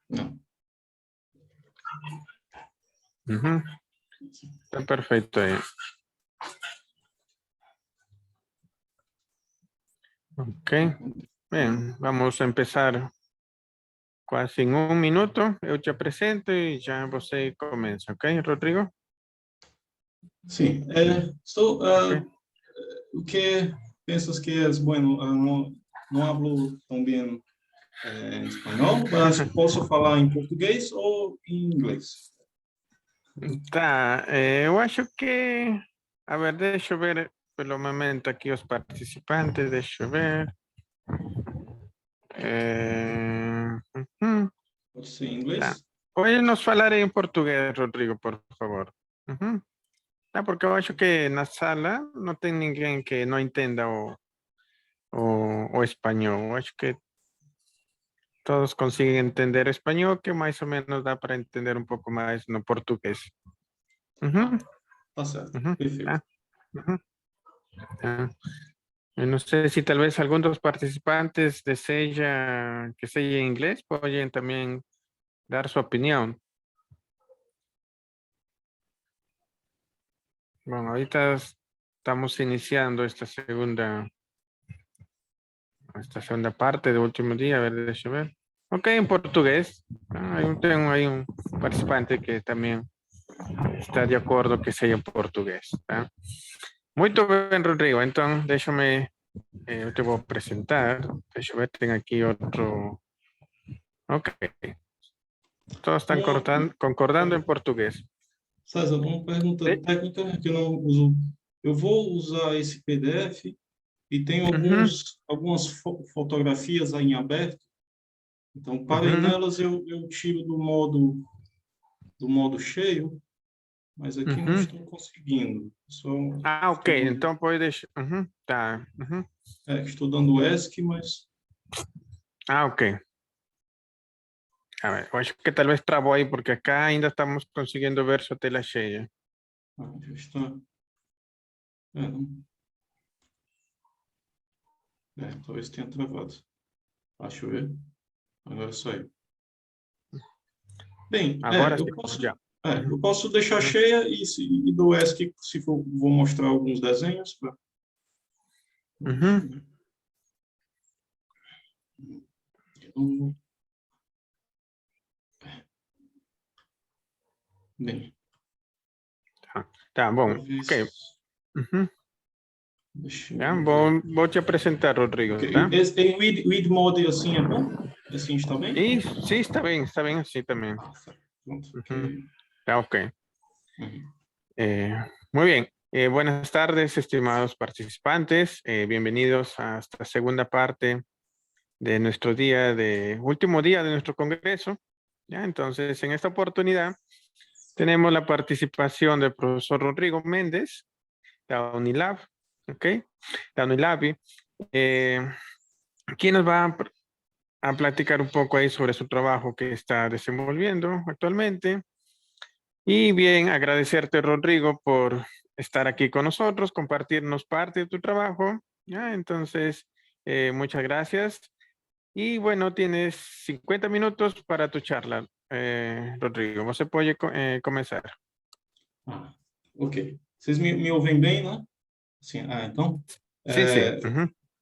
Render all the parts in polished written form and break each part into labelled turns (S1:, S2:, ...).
S1: Não.
S2: Está perfecto ahí. Ok. Bien, vamos a empezar quase em 1 minuto. Eu te apresento e já você começa, ok, Rodrigo?
S1: Sim.
S2: Ok.
S1: O que pensas que é bueno? Não hablo tão bem espanhol, mas posso falar em português ou em inglês?
S2: Tá, eu acho que... A ver, deixa eu ver pelo momento aqui os participantes, deixa eu ver.
S1: Pode ser em
S2: Tá.
S1: inglês?
S2: Hoje nos falarei em português, Rodrigo, por favor. Tá, porque eu acho que na sala não tem ninguém que não entenda o espanhol. Eu acho que todos consiguen entender espanhol, que mais ou menos dá para entender um pouco mais no português.
S1: Tá certo.
S2: Tá.
S1: Perfeito.
S2: Tá. Eu não sei se talvez algum dos participantes deseja que seja em inglês, podem também dar sua opinião. Bom, ahorita estamos iniciando esta segunda parte del último día. A ver, deixa eu ver. Ok, en portugués. Tengo ahí un participante que también está de acuerdo que sea en portugués. Tá? Muito bem, Rodrigo. Então, deixa-me, eu te vou apresentar. Deixa eu ver, tem aqui outro. Ok. Todos estão concordando em português.
S1: César, uma pergunta
S2: E-
S1: técnica que eu não uso. Eu vou usar esse PDF e tem
S2: Uhum,
S1: algumas fotografias aí em aberto. Então, para ir
S2: uhum,
S1: nelas, eu tiro do modo cheio, mas aqui não
S2: uhum.
S1: estou conseguindo. Só
S2: Ah, ok.
S1: estou dando,
S2: Então pode deixar. Tá.
S1: estou dando ESC, mas
S2: Ah, ok. A ver, eu acho que talvez travou aí, porque acá ainda estamos conseguindo ver sua tela cheia.
S1: já está. Não, talvez tenha travado. Deixa eu ver. Agora saiu. Bem,
S2: Agora sim, já.
S1: eu posso deixar cheia e do ESC, se for, vou mostrar alguns desenhos. Deixa eu
S2: Uhum.
S1: ver. De novo. Bem,
S2: Tá bom. Ok.
S1: talvez.
S2: Uhum.
S1: Deixa eu
S2: Tá,
S1: ver.
S2: vou te apresentar,
S1: Ok.
S2: Rodrigo, tá?
S1: Em read mode assim é bom? Assim está bem?
S2: E sim, está bem assim também.
S1: Certo. Pronto,
S2: Uhum.
S1: ok.
S2: Tá, ok.
S1: Uhum.
S2: Muy bien. Buenas tardes, estimados participantes. Bienvenidos a esta segunda parte de nuestro último día de nuestro congreso. ¿Ya? Entonces, en esta oportunidad tenemos la participación del profesor Rodrigo Méndez, de la UNILAB, ¿ok? La UNILAB, quien nos va a platicar un poco ahí sobre su trabajo que está desenvolviendo actualmente. Y bien, agradecerte, Rodrigo, por estar aquí con nosotros, compartirnos parte de tu trabajo. ¿Ya? Entonces, muchas gracias. Y bueno, tienes 50 minutos para tu charla, Rodrigo. Você pode começar.
S1: Ok. Vocês me ouvem bem, né? Sim. Então,
S2: Sim, sim.
S1: é,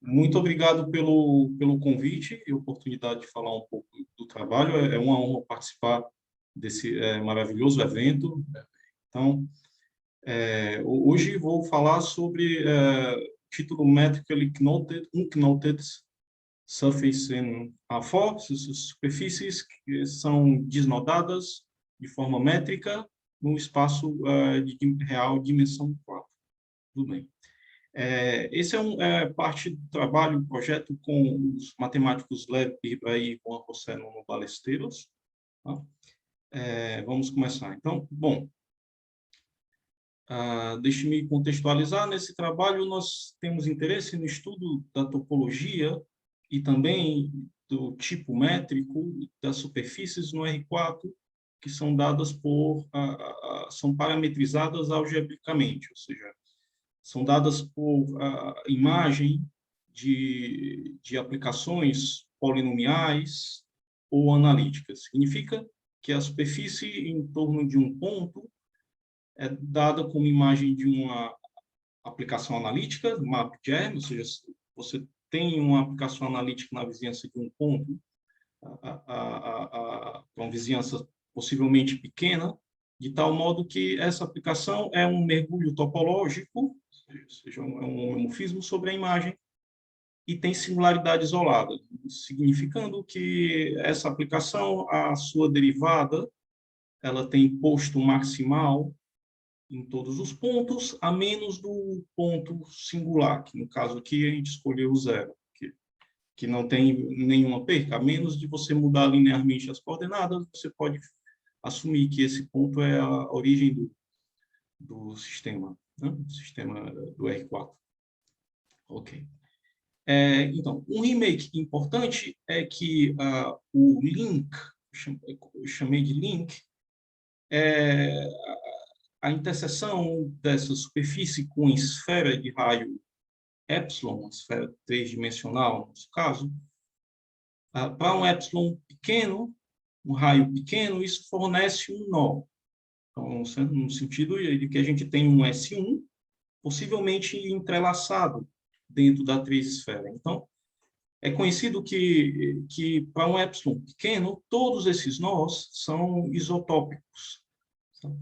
S1: muito obrigado pelo convite e oportunidade de falar um pouco do trabalho. É uma honra participar desse maravilhoso evento. Então, hoje vou falar sobre título Metrically Unknoted Surface in A4, superfícies que são desnodadas de forma métrica no espaço de real dimensão 4. Tudo bem. Esse parte do trabalho, projeto com os matemáticos Lev Pirbaí e Juan José Nuno Ballesteros. Tá? Vamos começar. Então, bom, deixe-me contextualizar. Nesse trabalho, nós temos interesse no estudo da topologia e também do tipo métrico das superfícies no R4, que são dadas são parametrizadas algebricamente, ou seja, são dadas por imagem de aplicações polinomiais ou analítica. Significa que a superfície em torno de um ponto é dada como imagem de uma aplicação analítica, MapGem, ou seja, você tem uma aplicação analítica na vizinhança de um ponto, uma vizinhança possivelmente pequena, de tal modo que essa aplicação é um mergulho topológico, ou seja, é um homomorfismo sobre a imagem, e tem singularidade isolada, significando que essa aplicação, a sua derivada, ela tem posto maximal em todos os pontos, a menos do ponto singular, que no caso aqui a gente escolheu o zero, que não tem nenhuma perca. A menos de você mudar linearmente as coordenadas, você pode assumir que esse ponto é a origem do sistema, né? Do sistema do R4. Ok. Então, um remake importante é que o link, eu chamei de link, a interseção dessa superfície com esfera de raio epsilon, uma esfera tridimensional, no nosso caso, para um epsilon pequeno, um raio pequeno, isso fornece um nó. Então, no sentido de que a gente tem um S1, possivelmente entrelaçado dentro da três-esfera. Então, é conhecido que para um epsilon pequeno, todos esses nós são isotópicos.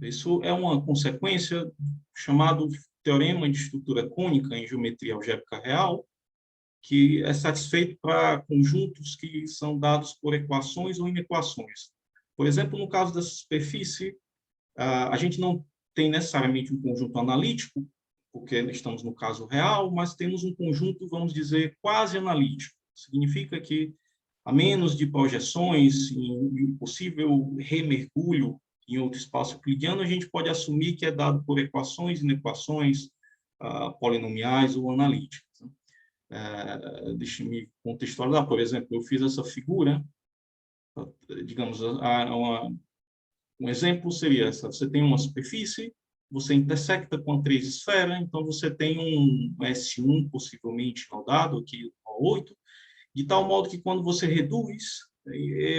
S1: Isso é uma consequência chamado teorema de estrutura cônica em geometria algébrica real, que é satisfeito para conjuntos que são dados por equações ou inequações. Por exemplo, no caso dessa superfície, a gente não tem necessariamente um conjunto analítico, porque estamos no caso real, mas temos um conjunto, vamos dizer, quase analítico. Significa que, a menos de projeções e possível remergulho em outro espaço euclidiano, a gente pode assumir que é dado por equações, inequações, polinomiais ou analíticas. Deixe-me contextualizar. Por exemplo, eu fiz essa figura, digamos, um exemplo seria essa: você tem uma superfície, você intersecta com a três esfera, então você tem um S1 possivelmente nodado, aqui nó 8, de tal modo que quando você reduz,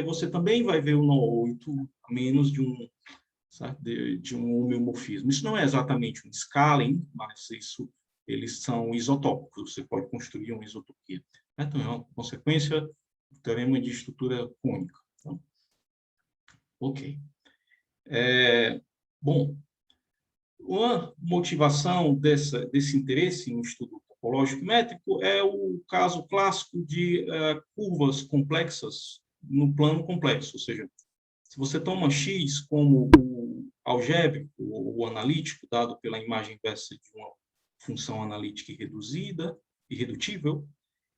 S1: você também vai ver o nó 8 a menos de um, de um homeomorfismo. Isso não é exatamente um scaling, mas eles são isotópicos, você pode construir uma isotopia. Então, é uma consequência do teorema de estrutura cônica. Então, ok. Bom, uma motivação desse interesse em estudo topológico e métrico é o caso clássico de curvas complexas no plano complexo, ou seja, se você toma X como o algébrico ou o analítico dado pela imagem inversa de uma função analítica irredutível,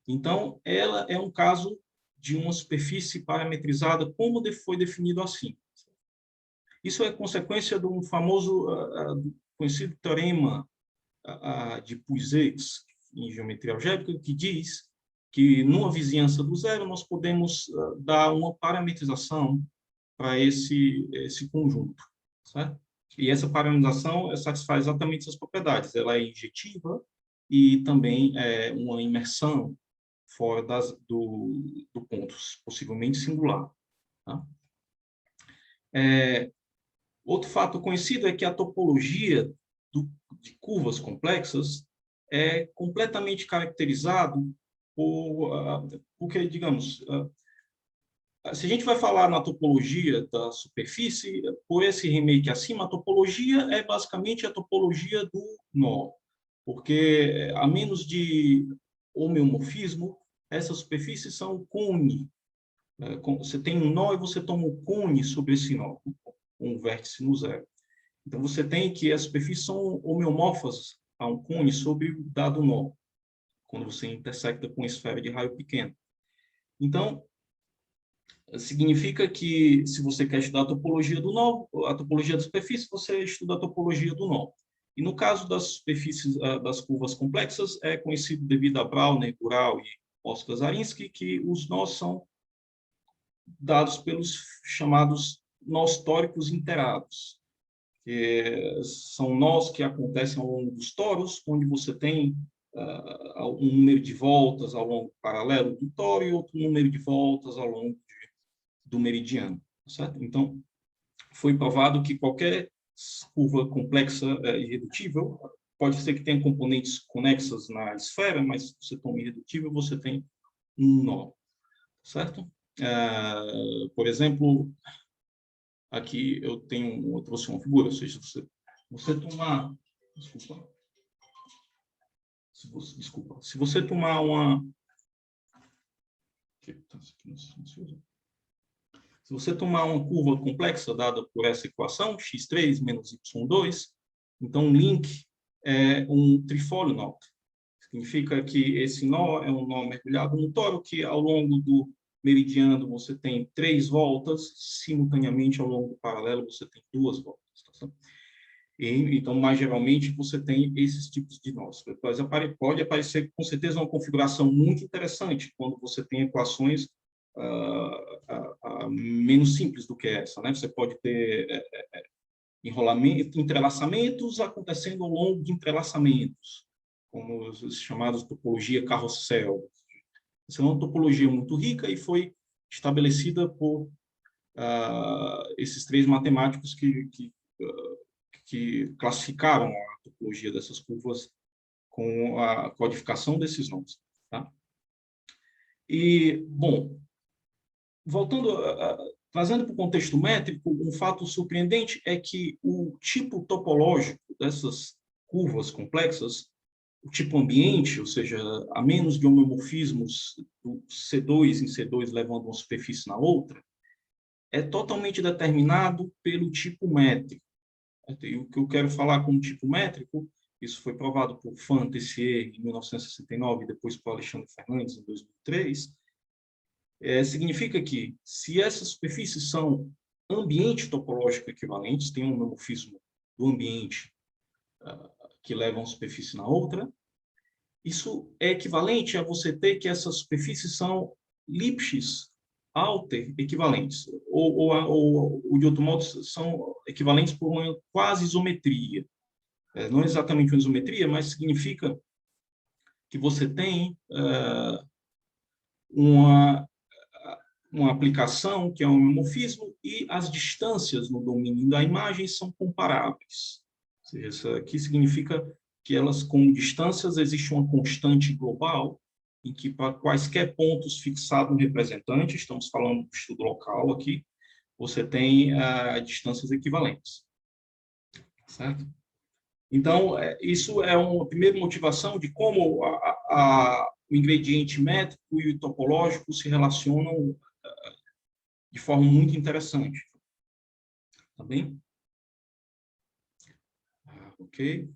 S1: então ela é um caso de uma superfície parametrizada como foi definido assim. Isso é consequência de um famoso, conhecido teorema de Puiseux, em geometria algébrica, que diz que, numa vizinhança do zero, nós podemos dar uma parametrização para esse conjunto, certo? E essa parametrização satisfaz exatamente essas propriedades. Ela é injetiva e também é uma imersão fora do ponto, possivelmente singular. Tá? Outro fato conhecido é que a topologia de curvas complexas é completamente caracterizado porque, digamos, se a gente vai falar na topologia da superfície, por esse remake acima, a topologia é basicamente a topologia do nó, porque a menos de homeomorfismo, essas superfícies são cone. Você tem um nó e você toma um cone sobre esse nó, um vértice no zero. Então, você tem que as superfícies são homeomorfas a um cone sobre o dado nó, quando você intersecta com uma esfera de raio pequeno. Então, significa que, se você quer estudar a topologia do nó, a topologia da superfície, você estuda a topologia do nó. E no caso das superfícies, das curvas complexas, é conhecido devido a Brauner, Gural e Oskar-Zarinsky, que os nós são dados pelos chamados nós tóricos interados, que são nós que acontecem ao longo dos toros, onde você tem um número de voltas ao longo paralelo do toro e outro número de voltas ao longo do meridiano, certo? Então, foi provado que qualquer curva complexa irredutível, pode ser que tenha componentes conexas na esfera, mas se você toma irredutível, você tem um nó, certo? Por exemplo, aqui eu trouxe uma figura, ou seja, você tomar... Desculpa. Se você tomar uma... Se você tomar uma curva complexa dada por essa equação, x3 menos y2, então o link é um trifólio nó. Significa que esse nó é um nó mergulhado no toro, que ao longo do meridiano você tem 3 voltas, simultaneamente ao longo do paralelo você tem 2 voltas. Tá? Então, mais geralmente, você tem esses tipos de nós. Pode aparecer, com certeza, uma configuração muito interessante quando você tem equações menos simples do que essa, né? Você pode ter entrelaçamentos acontecendo ao longo de entrelaçamentos, como os chamados topologia carrossel. Essa é uma topologia muito rica e foi estabelecida por esses 3 matemáticos que classificaram a topologia dessas curvas com a codificação desses nomes. Tá? E, bom, trazendo para o contexto métrico, um fato surpreendente é que o tipo topológico dessas curvas complexas, o tipo ambiente, ou seja, a menos de homomorfismos do C2 em C2 levando uma superfície na outra, é totalmente determinado pelo tipo métrico. E o que eu quero falar como tipo métrico, isso foi provado por Fan Tessier em 1969 e depois por Alexandre Fernandes em 2003, significa que se essas superfícies são ambiente topológico equivalentes, tem um homomorfismo do ambiente que leva uma superfície na outra, isso é equivalente a você ter que essas superfícies são Lipschitz alter equivalentes, ou de outro modo, são equivalentes por uma quase isometria. Não exatamente uma isometria, mas significa que você tem uma aplicação que é um homomorfismo e as distâncias no domínio da imagem são comparáveis. Ou seja, isso aqui significa que elas, com distâncias, existe uma constante global em que, para quaisquer pontos fixados no representante, estamos falando do estudo local aqui, você tem distâncias equivalentes. Certo? Então, isso é uma primeira motivação de como o ingrediente métrico e o topológico se relacionam de forma muito interessante. Tá bem? Ok.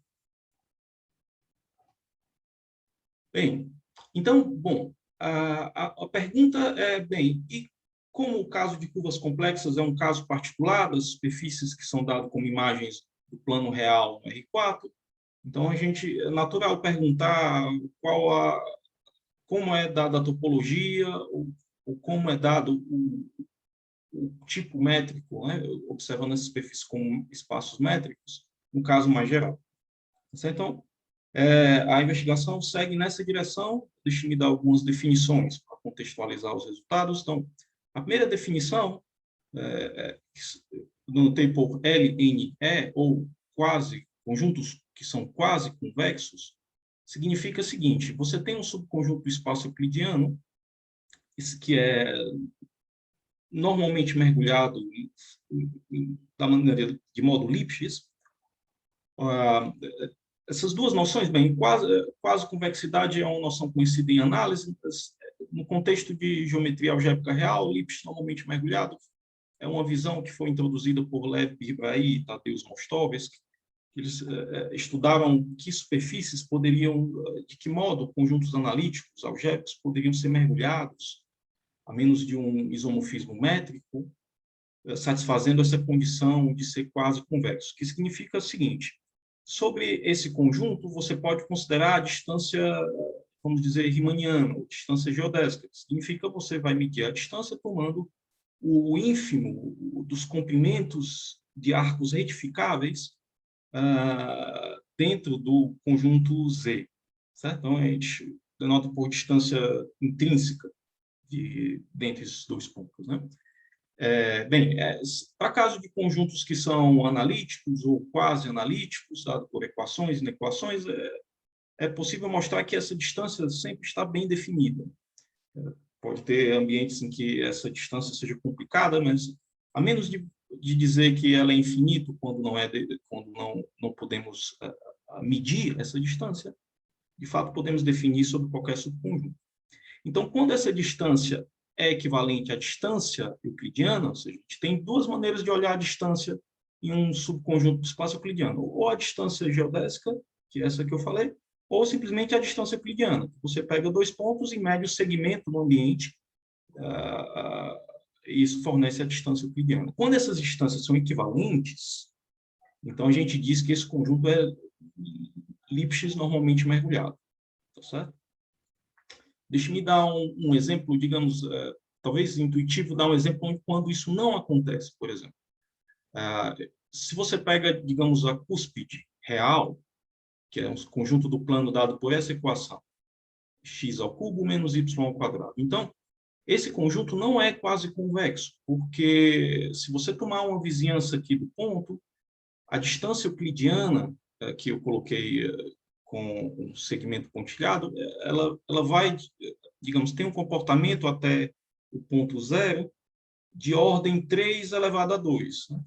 S1: Bem, então, bom, a pergunta é, bem, e como o caso de curvas complexas é um caso particular das superfícies que são dadas como imagens do plano real no R4, então é natural perguntar como é dada a topologia, ou como é dado o tipo métrico, né, observando essas superfícies como espaços métricos, no caso mais geral. Então, a investigação segue nessa direção. Deixa eu me dar algumas definições para contextualizar os resultados. Então, a primeira definição, notei por LNE, ou quase, conjuntos que são quase convexos, significa o seguinte: você tem um subconjunto do espaço euclidiano, que é normalmente mergulhado da maneira de modo Lipschitz. Essas duas noções, bem, quase convexidade é uma noção conhecida em análise, no contexto de geometria algébrica real, Lipschitz normalmente mergulhado é uma visão que foi introduzida por Lev Birbaí e Tadeusz Mostovski. Eles estudaram que superfícies poderiam, de que modo conjuntos analíticos algébricos poderiam ser mergulhados a menos de um isomorfismo métrico, satisfazendo essa condição de ser quase convexo, que significa o seguinte: sobre esse conjunto, você pode considerar a distância, vamos dizer, riemanniana, ou distância geodésica, que significa que você vai medir a distância tomando o ínfimo dos comprimentos de arcos retificáveis dentro do conjunto Z. Certo? Então, a gente denota por distância intrínseca dentre esses dois pontos. Né? Para caso de conjuntos que são analíticos ou quase analíticos, dado por equações e inequações, é possível mostrar que essa distância sempre está bem definida. Pode ter ambientes em que essa distância seja complicada, mas a menos de dizer que ela é infinita quando não podemos medir essa distância, de fato podemos definir sobre qualquer subconjunto. Então, quando essa distância é equivalente à distância euclidiana, ou seja, a gente tem duas maneiras de olhar a distância em um subconjunto do espaço euclidiano, ou a distância geodésica, que é essa que eu falei, ou simplesmente a distância euclidiana. Você pega dois pontos e mede o segmento no ambiente, e isso fornece a distância euclidiana. Quando essas distâncias são equivalentes, então a gente diz que esse conjunto é Lipschitz normalmente mergulhado. Tá certo? Deixe-me dar um exemplo, digamos, talvez intuitivo, dar um exemplo de quando isso não acontece, por exemplo. Se você pega, digamos, a cúspide real, que é um conjunto do plano dado por essa equação, x² menos y². Então, esse conjunto não é quase convexo, porque se você tomar uma vizinhança aqui do ponto, a distância euclidiana, que eu coloquei com um segmento pontilhado, ela vai, digamos, tem um comportamento até o ponto zero de ordem 3 elevado a 2. Né?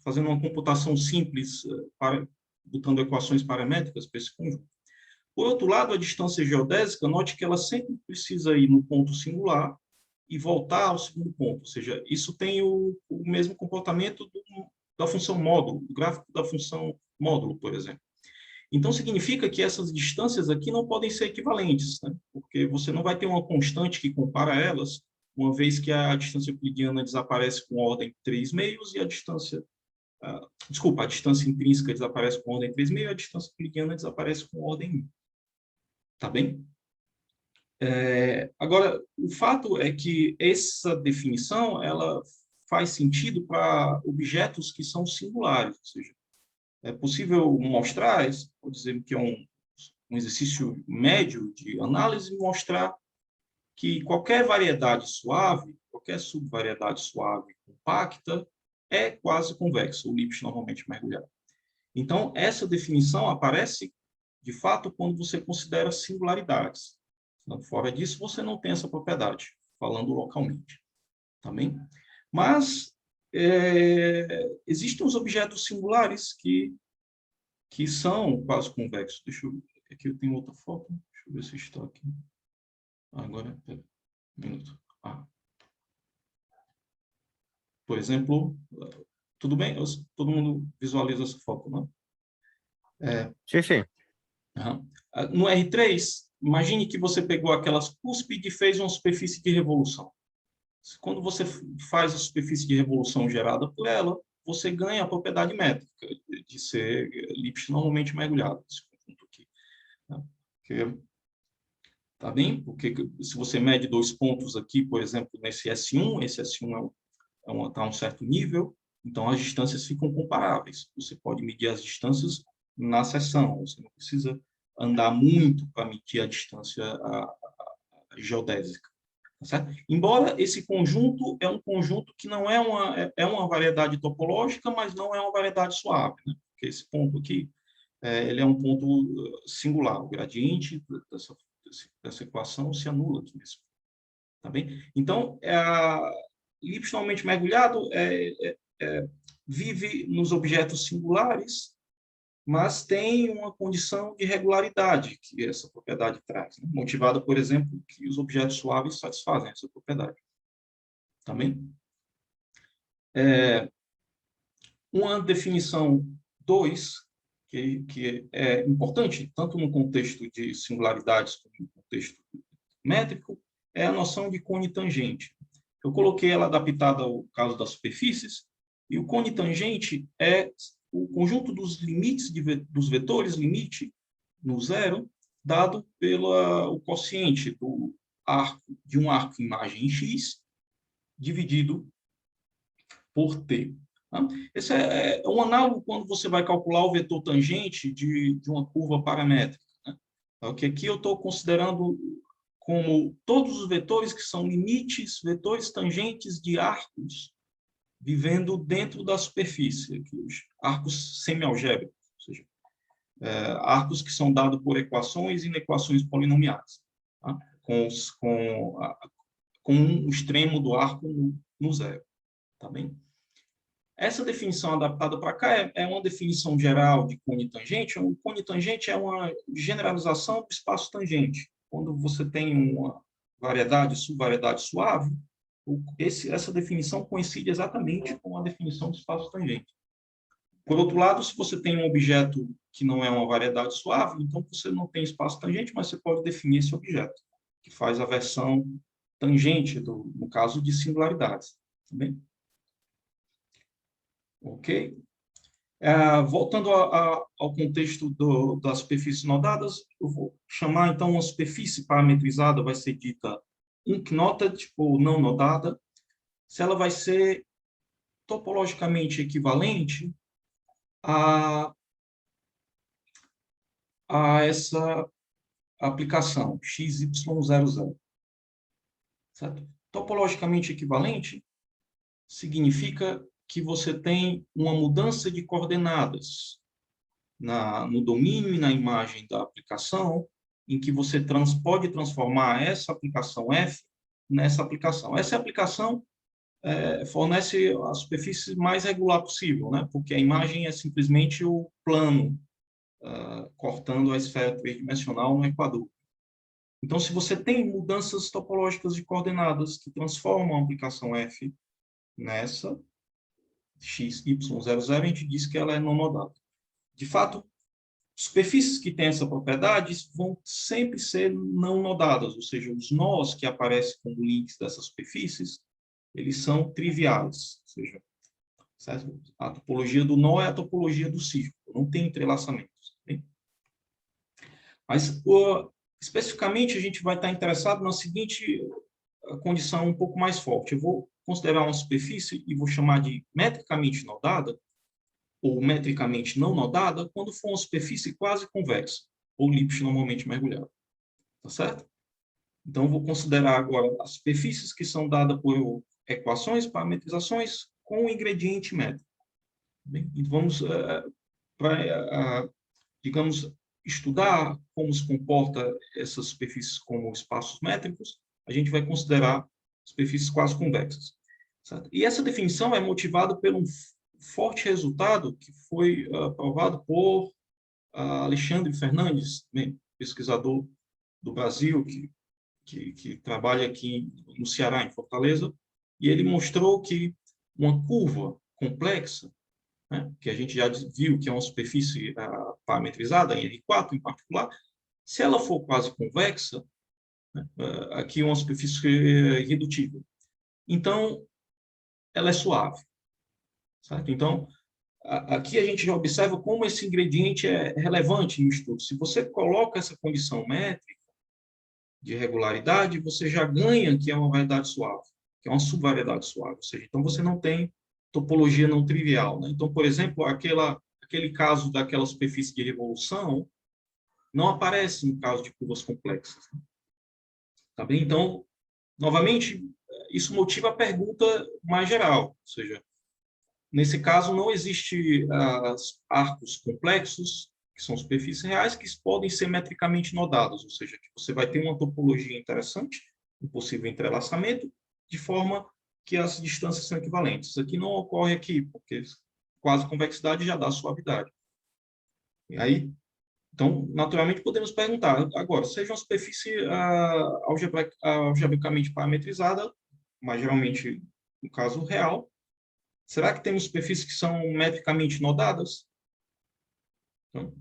S1: Fazendo uma computação simples, botando equações paramétricas para esse conjunto. Por outro lado, a distância geodésica, note que ela sempre precisa ir no ponto singular e voltar ao segundo ponto. Ou seja, isso tem o mesmo comportamento da função módulo, do gráfico da função módulo, por exemplo. Então, significa que essas distâncias aqui não podem ser equivalentes, né? Porque você não vai ter uma constante que compara elas, uma vez que a distância euclidiana desaparece com ordem 3 meios e a distância... a distância intrínseca desaparece com ordem 3 meios e a distância euclidiana desaparece com ordem 1. Tá bem? Agora, o fato é que essa definição ela faz sentido para objetos que são singulares, ou seja, é possível mostrar, vou dizer que é um exercício médio de análise, mostrar que qualquer variedade suave, qualquer subvariedade suave compacta, é quase convexa, o Lipschitz normalmente mergulhado. Então, essa definição aparece, de fato, quando você considera singularidades. Fora disso, você não tem essa propriedade, falando localmente. Tá bem? Mas existem os objetos singulares que são quase convexos. Deixa eu ver. Aqui eu tenho outra foto. Deixa eu ver se está aqui. Agora, um minuto. Por exemplo, tudo bem? Todo mundo visualiza essa foto, não?
S2: Sim, sim.
S1: No R3, imagine que você pegou aquelas cúspides e fez uma superfície de revolução. Quando você faz a superfície de revolução gerada por ela, você ganha a propriedade métrica de ser Lipschitz normalmente mergulhado, esse conjunto aqui. Tá bem? Porque se você mede dois pontos aqui, por exemplo, nesse S1, esse S1 está a um certo nível, então as distâncias ficam comparáveis. Você pode medir as distâncias na seção, você não precisa andar muito para medir a distância geodésica. Certo? Embora esse conjunto é um conjunto que não é uma variedade topológica, mas não é uma variedade suave, né? Porque esse ponto aqui, ele é um ponto singular. O gradiente dessa equação se anula aqui mesmo. Tá bem? Então, Lipschitz normalmente mergulhado vive nos objetos singulares, mas tem uma condição de regularidade que essa propriedade traz, né? Motivada, por exemplo, que os objetos suaves satisfazem essa propriedade. Tá bem? Uma definição 2, que é importante, tanto no contexto de singularidades como no contexto métrico, é a noção de cone tangente. Eu coloquei ela adaptada ao caso das superfícies, e o cone tangente é o conjunto dos limites dos vetores limite no zero, dado pelo quociente de um arco imagem x dividido por t. Esse é um análogo quando você vai calcular o vetor tangente de uma curva paramétrica. Né? Que aqui eu estou considerando como todos os vetores que são limites, vetores tangentes de arcos vivendo dentro da superfície, aqui, os arcos semi-algébricos, ou seja, arcos que são dados por equações e inequações polinomiais, tá? com um extremo do arco no zero. Tá bem? Essa definição adaptada para cá é uma definição geral de cone tangente. O cone tangente é uma generalização do espaço tangente. Quando você tem uma variedade, subvariedade suave, essa definição coincide exatamente com a definição do espaço tangente. Por outro lado, se você tem um objeto que não é uma variedade suave, então você não tem espaço tangente, mas você pode definir esse objeto, que faz a versão tangente, no caso de singularidades. Tá bem? Ok? Voltando ao contexto das superfícies nodadas, eu vou chamar, então, uma superfície parametrizada, vai ser dita unknoted, ou não nodada, se ela vai ser topologicamente equivalente a essa aplicação, XY00. Certo? Topologicamente equivalente significa que você tem uma mudança de coordenadas no domínio e na imagem da aplicação, em que você pode transformar essa aplicação F nessa aplicação. Essa aplicação fornece a superfície mais regular possível, né? Porque a imagem é simplesmente o plano cortando a esfera tridimensional no equador. Então, se você tem mudanças topológicas de coordenadas que transformam a aplicação F nessa, XY00, a gente diz que ela é não nodada. De fato, superfícies que têm essa propriedade vão sempre ser não nodadas, ou seja, os nós que aparecem como links dessas superfícies, eles são triviais, ou seja, certo? A topologia do nó é a topologia do círculo, não tem entrelaçamentos. Bem? Mas, especificamente, a gente vai estar interessado na seguinte condição um pouco mais forte. Eu vou considerar uma superfície e vou chamar de metricamente nodada, ou metricamente não nodada, quando for uma superfície quase convexa, ou Lipsch normalmente mergulhado. Tá certo? Então, vou considerar agora as superfícies que são dadas por equações, parametrizações, com o ingrediente métrico. Bem, então, vamos, digamos, estudar como se comporta essas superfícies como espaços métricos, a gente vai considerar superfícies quase convexas. Certo? E essa definição é motivada por um forte resultado que foi provado por Alexandre Fernandes, pesquisador do Brasil, que trabalha aqui no Ceará, em Fortaleza, e ele mostrou que uma curva complexa, né, que a gente já viu que é uma superfície parametrizada, em R4 em particular, se ela for quase convexa, né, aqui é uma superfície irredutível. Então, ela é suave. Certo? Então, aqui a gente já observa como esse ingrediente é relevante no estudo. Se você coloca essa condição métrica de regularidade, você já ganha que é uma variedade suave, que é uma subvariedade suave. Ou seja, então você não tem topologia não trivial. Né? Então, por exemplo, aquele caso daquela superfície de revolução não aparece no caso de curvas complexas. Tá bem? Então, novamente, isso motiva a pergunta mais geral. Ou seja, nesse caso, não existe arcos complexos, que são superfícies reais, que podem ser metricamente nodados, ou seja, que você vai ter uma topologia interessante, um possível entrelaçamento, de forma que as distâncias são equivalentes. Isso aqui não ocorre aqui, porque quase convexidade já dá suavidade. E aí, então, naturalmente, podemos perguntar, agora, seja uma superfície algebricamente parametrizada, mas geralmente, no caso real, será que temos superfícies que são metricamente nodadas? Então,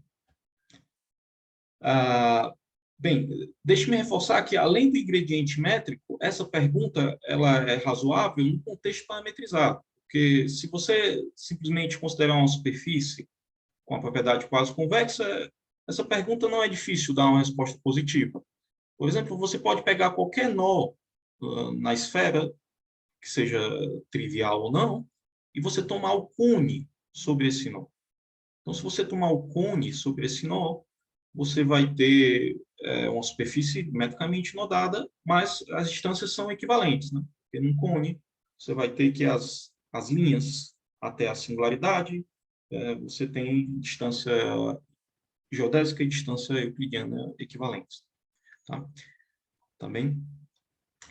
S1: bem, deixe-me reforçar que, além do ingrediente métrico, essa pergunta ela é razoável no contexto parametrizado, porque se você simplesmente considerar uma superfície com a propriedade quase convexa, essa pergunta não é difícil dar uma resposta positiva. Por exemplo, você pode pegar qualquer nó na esfera, que seja trivial ou não, e você tomar o cone sobre esse nó. Então, se você tomar o cone sobre esse nó, você vai ter uma superfície metricamente nodada, mas as distâncias são equivalentes, né? Porque num cone, você vai ter que as linhas até a singularidade, você tem distância geodésica e distância euclidiana equivalentes. Tá? Também.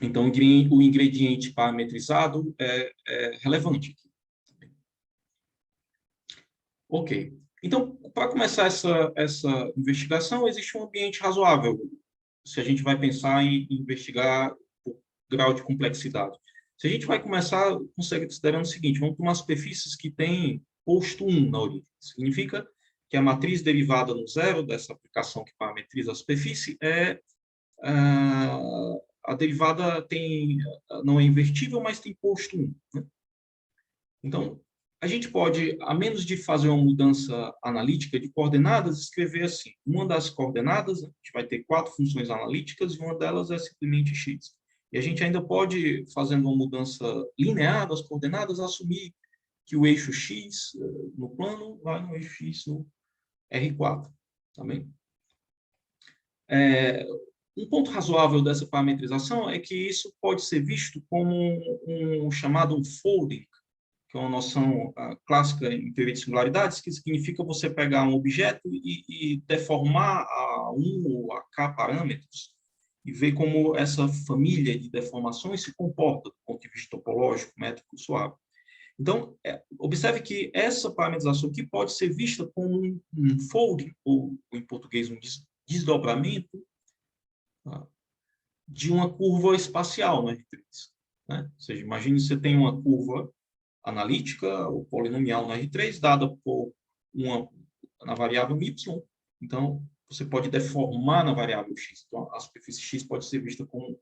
S1: Então, o ingrediente parametrizado é relevante aqui. Ok. Então, para começar essa investigação, existe um ambiente razoável, se a gente vai pensar em investigar o grau de complexidade. Se a gente vai começar considerando o seguinte, vamos tomar superfícies que têm posto 1 na origem. Significa que a matriz derivada no zero dessa aplicação que parametriza a superfície a derivada não é invertível, mas tem posto 1. Né? Então, a gente pode, a menos de fazer uma mudança analítica de coordenadas, escrever assim. Uma das coordenadas, a gente vai ter 4 funções analíticas e uma delas é simplesmente x. E a gente ainda pode, fazendo uma mudança linear das coordenadas, assumir que o eixo x no plano vai no eixo x no R4. Também. Um ponto razoável dessa parametrização é que isso pode ser visto como um chamado folding, que é uma noção clássica em teoria de singularidades, que significa você pegar um objeto e deformar a 1 ou a k parâmetros e ver como essa família de deformações se comporta do ponto de vista topológico, métrico, suave. Então, observe que essa parametrização aqui pode ser vista como um folding, ou em português um desdobramento, tá, de uma curva espacial no R3. Né? Ou seja, imagine que você tem uma curva analítica, ou polinomial no R3, dada por na variável y. Então, você pode deformar na variável x. Então, a superfície x pode ser vista como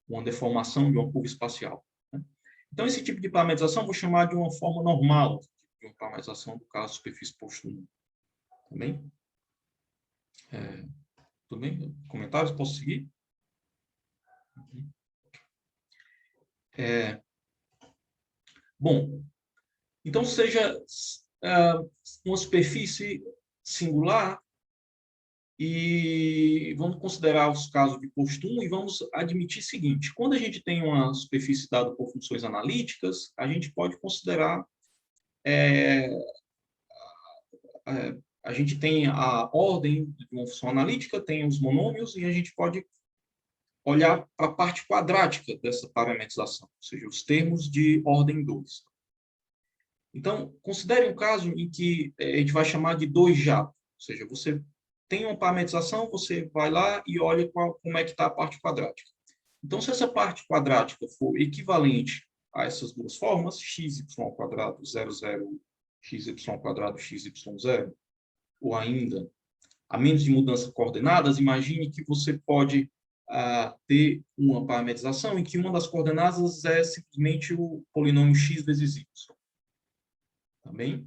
S1: uma deformação de uma curva espacial. Né? Então, esse tipo de parametrização eu vou chamar de uma forma normal de uma parametrização do caso superfície posto 1. Tudo bem? Tudo bem? Comentários? Posso seguir? Bom, então seja uma superfície singular e vamos considerar os casos de posto 1 e vamos admitir o seguinte, quando a gente tem uma superfície dada por funções analíticas, a gente pode considerar a gente tem a ordem de uma função analítica, tem os monômios e a gente pode olhar para a parte quadrática dessa parametrização, ou seja, os termos de ordem 2. Então, considere um caso em que a gente vai chamar de 2 jatos, ou seja, você tem uma parametrização, você vai lá e olha como é que está a parte quadrática. Então, se essa parte quadrática for equivalente a essas duas formas, xy ao quadrado 00, xy ao quadrado xy0, ou ainda, a menos de mudança de coordenadas, imagine que você pode ter uma parametrização em que uma das coordenadas é simplesmente o polinômio x vezes y. Tá bem?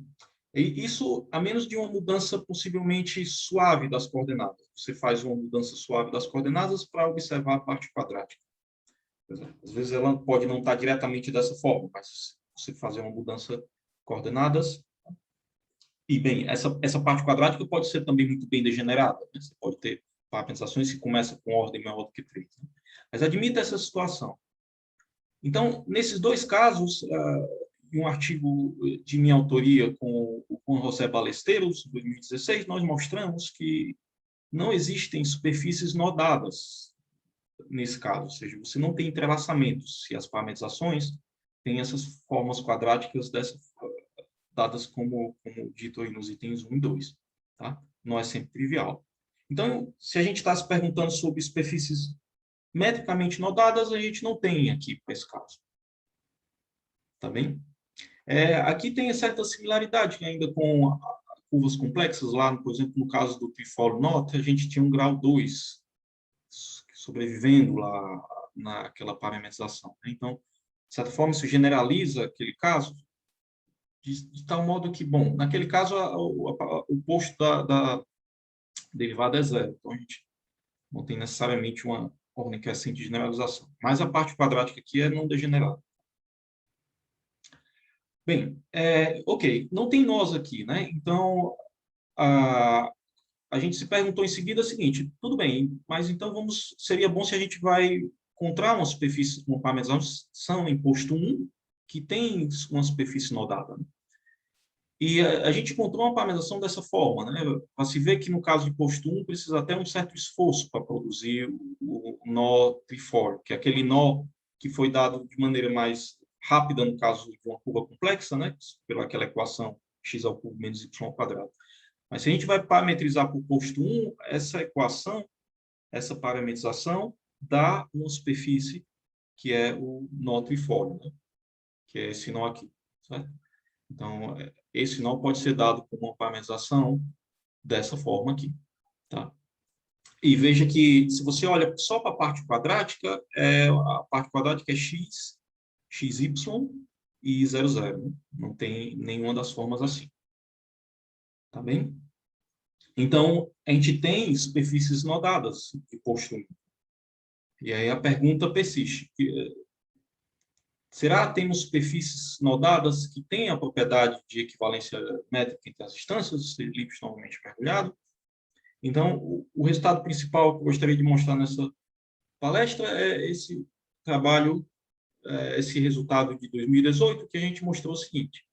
S1: E isso a menos de uma mudança possivelmente suave das coordenadas. Você faz uma mudança suave das coordenadas para observar a parte quadrática. Às vezes ela pode não estar diretamente dessa forma, mas você fazer uma mudança de coordenadas. E, bem, essa parte quadrática pode ser também muito bem degenerada. Né? Você pode ter parametrizações que começam com ordem maior do que 3. Né? Mas admita essa situação. Então, nesses dois casos, em um artigo de minha autoria com o Juan José Ballesteros, em 2016, nós mostramos que não existem superfícies nodadas nesse caso, ou seja, você não tem entrelaçamentos, se as parametrizações têm essas formas quadráticas dadas como dito aí nos itens 1 e 2. Tá? Não é sempre trivial. Então, se a gente está se perguntando sobre superfícies metricamente nodadas, a gente não tem aqui para esse caso. Tá bem? Aqui tem certa similaridade ainda com curvas complexas. Lá, por exemplo, no caso do trifolio knot, a gente tinha um grau 2 sobrevivendo lá naquela parametrização. Então, de certa forma, isso generaliza aquele caso de tal modo que, bom, naquele caso, o posto da derivada é zero. Então, a gente não tem necessariamente uma ordem crescente de generalização. Mas a parte quadrática aqui é não degenerada. Bem, ok, não tem nós aqui, né? Então, a gente se perguntou em seguida o seguinte, tudo bem, mas então seria bom se a gente vai encontrar uma superfície, uma parametrização em posto 1, que tem uma superfície nodada, né? E a gente encontrou uma parametrização dessa forma, né? Para se ver que no caso de posto 1 precisa até um certo esforço para produzir o nó triforme, que é aquele nó que foi dado de maneira mais rápida no caso de uma curva complexa, né? Pela aquela equação x ao cubo menos y ao quadrado. Mas se a gente vai parametrizar por posto 1, essa equação, essa parametrização, dá uma superfície que é o nó triforme, né? Que é esse nó aqui, certo? Então, esse nó pode ser dado com uma parametrização dessa forma aqui, tá? E veja que, se você olha só para a parte quadrática, a parte quadrática é x, xy e 0, 0. Né? Não tem nenhuma das formas assim. Tá bem? Então, a gente tem superfícies nodadas de posto 1. E aí a pergunta persiste. Será que temos superfícies nodadas que têm a propriedade de equivalência métrica entre as distâncias, Lipsch novamente mergulhado? Então, o resultado principal que eu gostaria de mostrar nessa palestra é esse trabalho, esse resultado de 2018, que a gente mostrou o seguinte.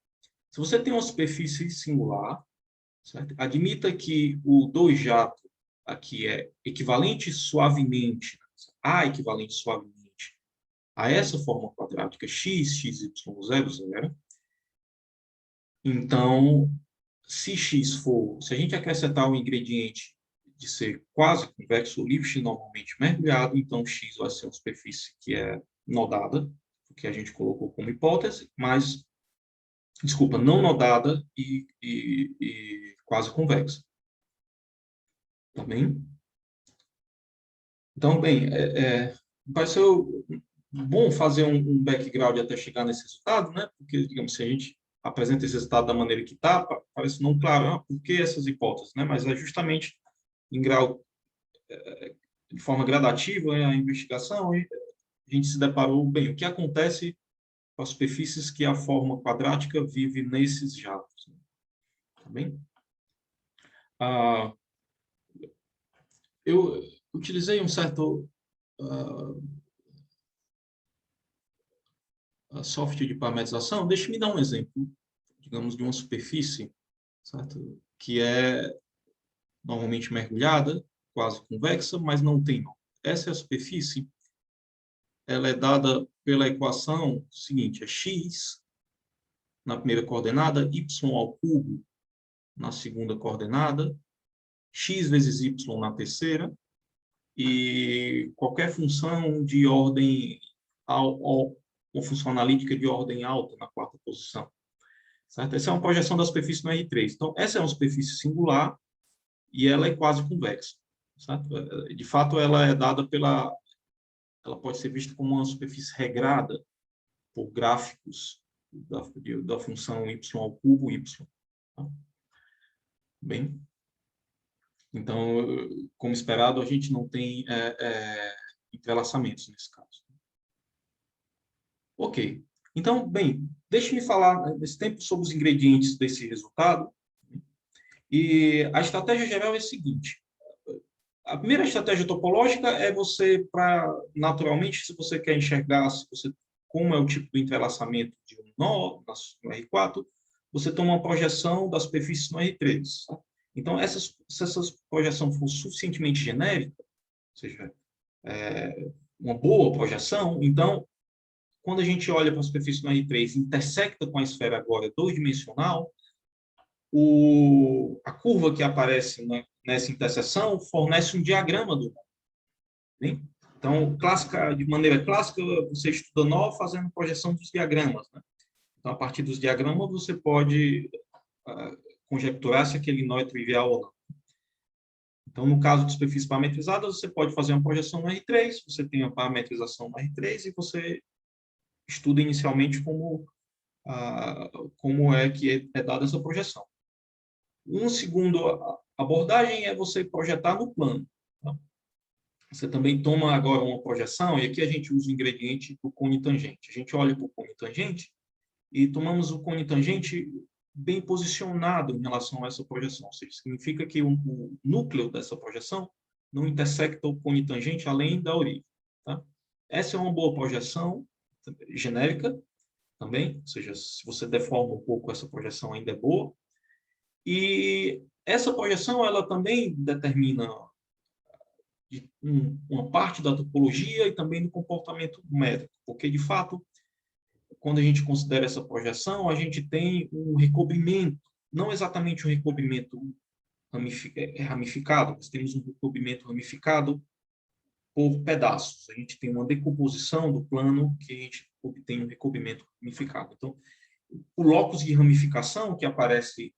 S1: Se você tem uma superfície singular, certo? Admita que o 2 jato aqui é equivalente suavemente, A equivalente suavemente a essa forma quadrática x, xy, 0, 0. Então, se a gente acrescentar o ingrediente de ser quase convexo, Lipsch normalmente mergulhado, então x vai ser uma superfície que é nodada, que a gente colocou como hipótese, mas, desculpa, não nodada e quase convexa. Tá bem? Então, bem, pareceu bom fazer um background até chegar nesse resultado, né? Porque, digamos, se a gente apresenta esse resultado da maneira que está, parece não claro, por que essas hipóteses, né? Mas é justamente em grau, de forma gradativa, a investigação, e a gente se deparou, bem, o que acontece com as superfícies que a forma quadrática vive nesses jatos. Né? Tá bem? Eu utilizei um certo software de parametrização. Deixe-me dar um exemplo, digamos, de uma superfície, certo? Que é normalmente mergulhada, quase convexa, mas não tem nó. Essa é a superfície. Ela é dada pela equação seguinte, é x na primeira coordenada, y ao cubo na segunda coordenada, x vezes y na terceira, e qualquer função de ordem, uma função analítica de ordem alta na quarta posição. Certo? Essa é uma projeção da superfície no R3. Então, essa é uma superfície singular e ela é quase convexa. Certo? De fato, ela é dada ela pode ser vista como uma superfície regrada por gráficos da função y ao cubo y. Tá? Bem, então, como esperado, a gente não tem entrelaçamentos nesse caso. Ok. Então, bem, deixe-me falar nesse tempo sobre os ingredientes desse resultado. E a estratégia geral é a seguinte. A primeira estratégia topológica é naturalmente, se você quer enxergar como é o tipo do entrelaçamento de um nó no R4, você toma uma projeção da superfície no R3. Tá? Então, se essa projeção for suficientemente genérica, ou seja, uma boa projeção, então, quando a gente olha para a superfície no R3 e intersecta com a esfera agora dois-dimensional, a curva que aparece nessa interseção fornece um diagrama do nó. Né? Então, de maneira clássica, você estuda nó fazendo projeção dos diagramas. Né? Então, a partir dos diagramas, você pode conjecturar se aquele nó é trivial ou não. Então, no caso de superfícies parametrizadas, você pode fazer uma projeção no R3, você tem a parametrização no R3 e você estuda inicialmente como é que é dada essa projeção. Uma segunda abordagem é você projetar no plano. Tá? Você também toma agora uma projeção, e aqui a gente usa o ingrediente do cone tangente. A gente olha para o cone tangente e tomamos o cone tangente bem posicionado em relação a essa projeção. Ou seja, significa que o núcleo dessa projeção não intersecta o cone tangente além da origem. Tá? Essa é uma boa projeção genérica também, ou seja, se você deforma um pouco, essa projeção ainda é boa. E essa projeção, ela também determina uma parte da topologia e também do comportamento métrico, porque, de fato, quando a gente considera essa projeção, a gente tem um recobrimento, não exatamente um recobrimento ramificado, nós temos um recobrimento ramificado por pedaços. A gente tem uma decomposição do plano que a gente obtém um recobrimento ramificado. Então, o locus de ramificação que aparece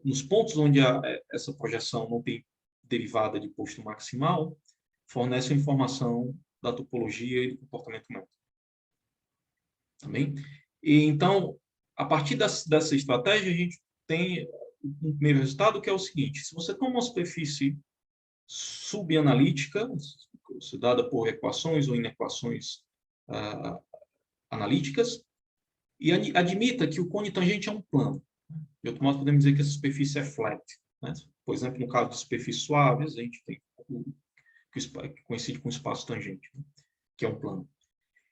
S1: nos pontos onde essa projeção não tem derivada de posto maximal, fornece a informação da topologia e do comportamento métrico. Também. E, então, a partir dessa estratégia, a gente tem um primeiro resultado, que é o seguinte: se você toma uma superfície subanalítica, dada por equações ou inequações analíticas, e admita que o cone tangente é um plano. De outro modo, podemos dizer que essa superfície é flat. Né? Por exemplo, no caso de superfícies suaves, a gente tem que coincide com o espaço tangente, né? Que é um plano.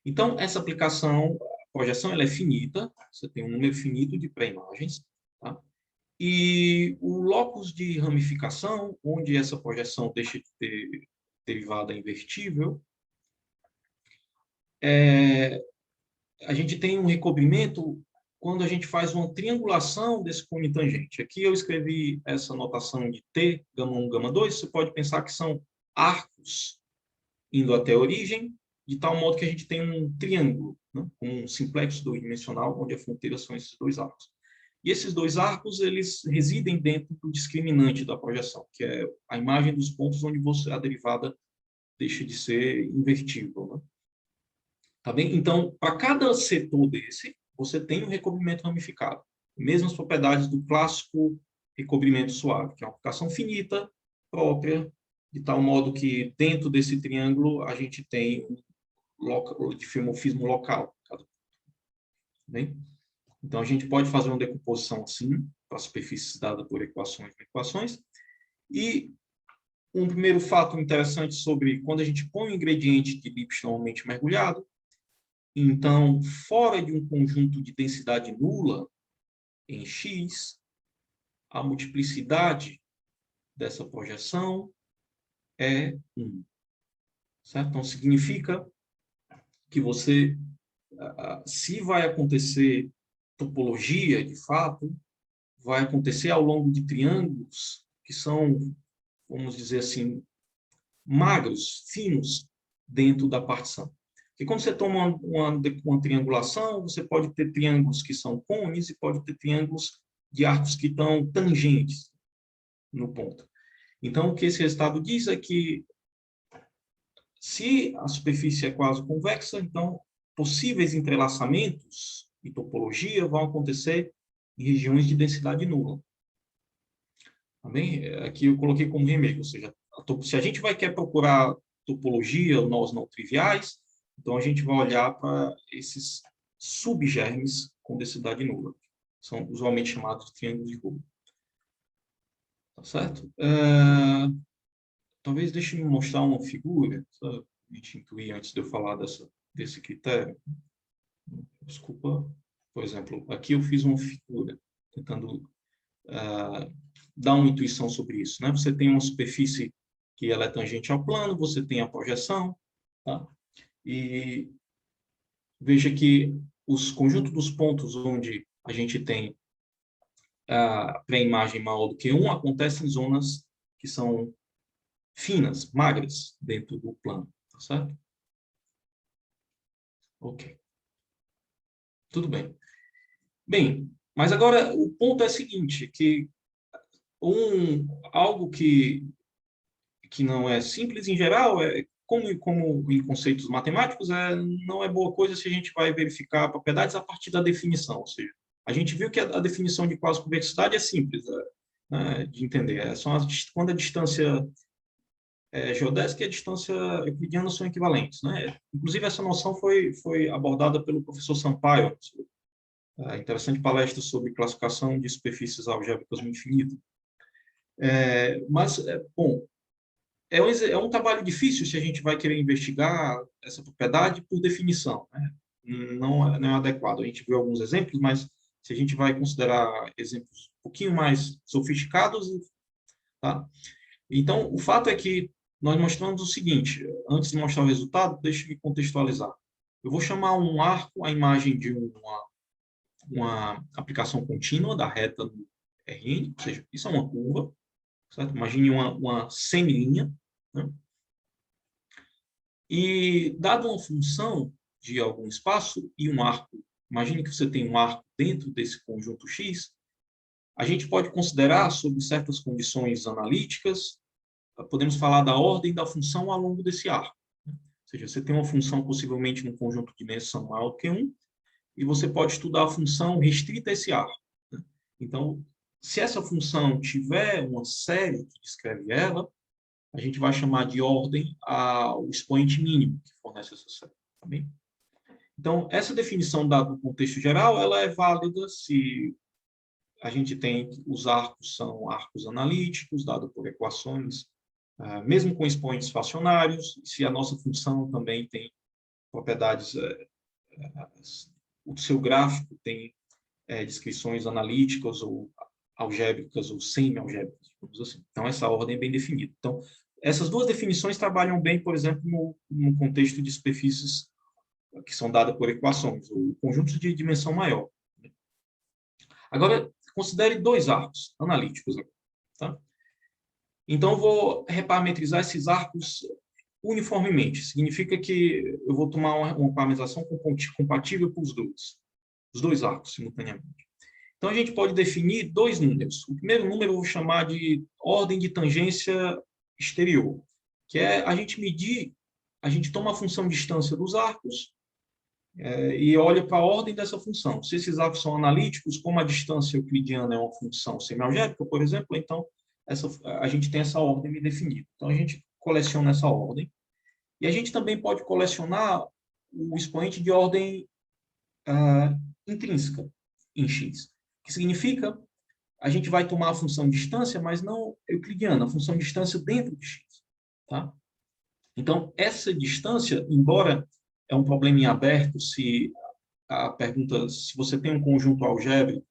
S1: Então, essa aplicação, a projeção, ela é finita, você tem um número finito de pré-imagens, tá? E o locus de ramificação, onde essa projeção deixa de ter derivada invertível, a gente tem um recobrimento quando a gente faz uma triangulação desse cone tangente. Aqui eu escrevi essa notação de T, gama 1, gama 2, você pode pensar que são arcos indo até a origem, de tal modo que a gente tem um triângulo, né, um simplex dois-dimensional, onde a fronteira são esses dois arcos. E esses dois arcos, eles residem dentro do discriminante da projeção, que é a imagem dos pontos onde a derivada deixa de ser invertível. Né? Tá bem? Então, para cada setor desse, você tem um recobrimento ramificado. Mesmas propriedades do clássico recobrimento suave, que é uma aplicação finita, própria, de tal modo que dentro desse triângulo a gente tem um dimorfismo local. Tá bem? Então, a gente pode fazer uma decomposição assim, para superfícies dadas por equações e equações. E um primeiro fato interessante sobre quando a gente põe um ingrediente de Lipschitz normalmente mergulhado, então, fora de um conjunto de densidade nula em X, a multiplicidade dessa projeção é 1. Certo? Então, significa que você, se vai acontecer topologia, de fato, vai acontecer ao longo de triângulos que são, vamos dizer assim, magros, finos, dentro da partição. Porque quando você toma uma triangulação, você pode ter triângulos que são cones e pode ter triângulos de arcos que estão tangentes no ponto. Então, o que esse resultado diz é que se a superfície é quase convexa, então possíveis entrelaçamentos e topologia vão acontecer em regiões de densidade nula. Tá bem? Aqui eu coloquei como remédio, ou seja, se a gente quer procurar topologia, nós não triviais, então a gente vai olhar para esses subgermes com densidade nula. São usualmente chamados de triângulos de Rubin. Tá certo? Talvez deixe-me mostrar uma figura, só a gente intuir antes de eu falar desse critério. Desculpa. Por exemplo, aqui eu fiz uma figura tentando dar uma intuição sobre isso. Né? Você tem uma superfície que ela é tangente ao plano, você tem a projeção, tá? E veja que os conjuntos dos pontos onde a gente tem a pré-imagem maior do que 1 acontecem em zonas que são finas, magras, dentro do plano, tá certo? Ok. Tudo bem. Bem, mas agora o ponto é o seguinte, que algo que não é simples em geral, como em conceitos matemáticos, não é boa coisa se a gente vai verificar propriedades a partir da definição. Ou seja, a gente viu que a definição de quasi-convexidade é simples né, de entender. Quando a distância geodésica e a distância euclidiana são equivalentes. Né? Inclusive, essa noção foi abordada pelo professor Sampaio, Interessante palestra sobre classificação de superfícies algébricas no infinito. Bom, é um trabalho difícil se a gente vai querer investigar essa propriedade por definição, né? Não é adequado. A gente viu alguns exemplos, mas se a gente vai considerar exemplos um pouquinho mais sofisticados, tá? Então, o fato é que nós mostramos o seguinte: antes de mostrar o resultado, deixa eu contextualizar. Eu vou chamar um arco a imagem de uma aplicação contínua da reta no Rn, ou seja, isso é uma curva, certo? Imagine uma semilinha, né? E, dado uma função de algum espaço e um arco, imagine que você tem um arco dentro desse conjunto X, a gente pode considerar, sob certas condições analíticas, podemos falar da ordem da função ao longo desse arco. Ou seja, você tem uma função possivelmente num conjunto de dimensão maior que 1, e você pode estudar a função restrita a esse arco. Então, se essa função tiver uma série que descreve ela, a gente vai chamar de ordem ao expoente mínimo que fornece essa série. Tá bem? Então, essa definição dada no contexto geral, ela é válida se a gente tem os arcos são arcos analíticos, dados por equações, mesmo com expoentes fracionários, se a nossa função também tem propriedades, o seu gráfico tem descrições analíticas ou algébricas ou semi-algébricas, digamos assim. Então, essa ordem é bem definida. Então, essas duas definições trabalham bem, por exemplo, no contexto de superfícies que são dadas por equações, ou conjuntos de dimensão maior. Agora, considere dois arcos analíticos. Tá? Então, eu vou reparametrizar esses arcos uniformemente. Significa que eu vou tomar uma parametrização compatível para os dois arcos, simultaneamente. Então, a gente pode definir dois números. O primeiro número eu vou chamar de ordem de tangência exterior, que é a gente medir, a gente toma a função distância dos arcos e olha para a ordem dessa função. Se esses arcos são analíticos, como a distância euclidiana é uma função semialgébrica, por exemplo, então a gente tem essa ordem bem definida. Então, a gente coleciona essa ordem. E a gente também pode colecionar o expoente de ordem intrínseca em x, que significa a gente vai tomar a função distância, mas não euclidiana, a função distância dentro de x. Tá? Então, essa distância, embora é um problema em aberto, se a pergunta, se você tem um conjunto algébrico,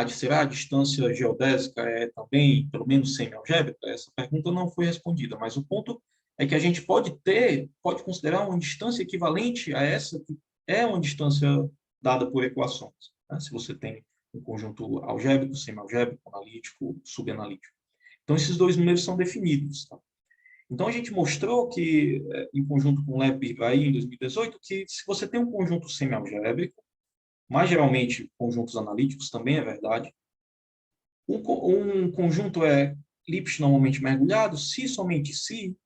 S1: será a distância geodésica é também, pelo menos, semi-algébrica? Essa pergunta não foi respondida, mas o ponto é que a gente pode considerar uma distância equivalente a essa, que é uma distância dada por equações. Né? Se você tem um conjunto algébrico, semi-algébrico, analítico, subanalítico. Então, esses dois números são definidos. Tá? Então, a gente mostrou que, em conjunto com o Lev Birbaí, em 2018, que se você tem um conjunto semi-algébrico, mais geralmente conjuntos analíticos também é verdade, um conjunto é Lipsch normalmente mergulhado, se somente se